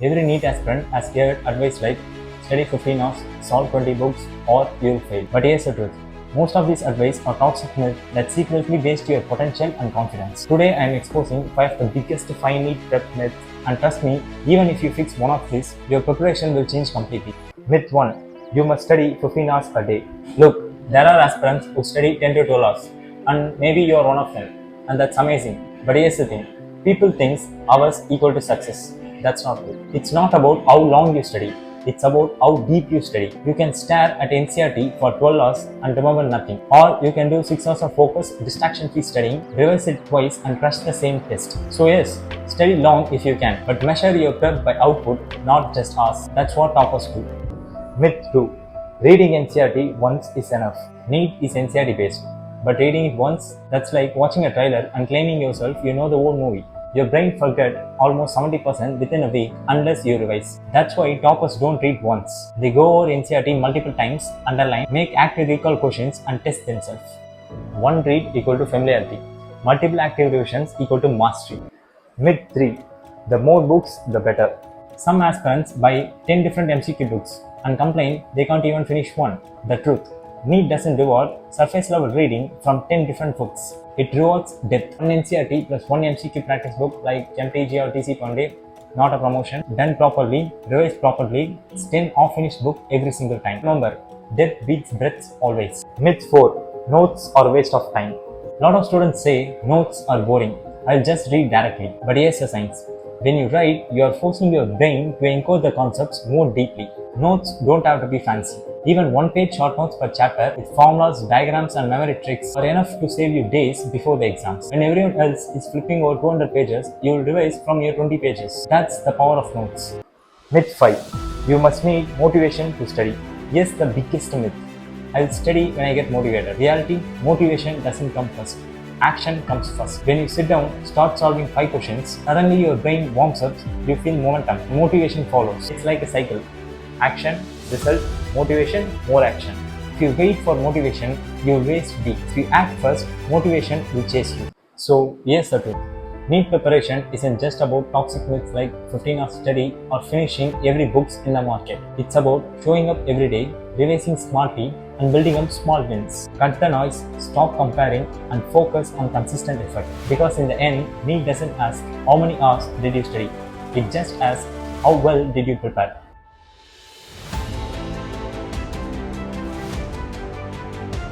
Every NEET aspirant has heard advice like study 15 hours, solve 20 books, or you'll fail. But here's the truth. Most of these advice are toxic myths that secretly waste your potential and confidence. Today I am exposing 5 of the biggest 5 NEET prep myths, and trust me, even if you fix one of these, your preparation will change completely. Myth 1. You must study 15 hours a day. Look, there are aspirants who study 10 to 12 hours, and maybe you are one of them, and that's amazing. But here's the thing. People think hours equal to success. That's not true. It's not about how long you study. It's about how deep you study. You can stare at NCERT for 12 hours and remember nothing. Or you can do 6 hours of focused, distraction-free studying, revise it twice and crush the same test. So yes, study long if you can, but measure your prep by output, not just hours. That's what toppers do. Myth 2. Reading NCERT once is enough. NEET is NCERT based. But reading it once, that's like watching a trailer and claiming yourself you know the whole movie. Your brain forgets almost 70% within a week unless you revise. That's why toppers don't read once. They go over NCERT multiple times, underline, make active recall questions and test themselves. One read equal to familiarity. Multiple active revisions equal to mastery. Myth 3. The more books, the better. Some aspirants buy 10 different MCQ books and complain they can't even finish one. The truth. NEET doesn't reward surface level reading from 10 different books. It rewards depth. One NCERT plus one MCQ practice book like MTG or TC per day, not a promotion. Done properly, revised properly, it's 10 off finished book every single time. Remember, depth beats breadth always. Myth 4. Notes are a waste of time. A lot of students say notes are boring. I'll just read directly. But here's the science. When you write, you are forcing your brain to encode the concepts more deeply. Notes don't have to be fancy. Even one-page short notes per chapter with formulas, diagrams and memory tricks are enough to save you days before the exams. When everyone else is flipping over 200 pages, you will revise from your 20 pages. That's the power of notes. Myth 5. You must need motivation to study. Yes, the biggest myth. I'll study when I get motivated. Reality, motivation doesn't come first. Action comes first. When you sit down, start solving 5 questions, suddenly your brain warms up, you feel momentum. Motivation follows. It's like a cycle. Action, result, motivation, more action. If you wait for motivation, you will waste weeks. If you act first, motivation will chase you. So here's the truth. NEET preparation isn't just about toxic myths like 15 hours study or finishing every books in the market. It's about showing up every day, revising smartly, and building up small wins. Cut the noise, stop comparing, and focus on consistent effort. Because in the end, NEET doesn't ask how many hours did you study. It just asks how well did you prepare.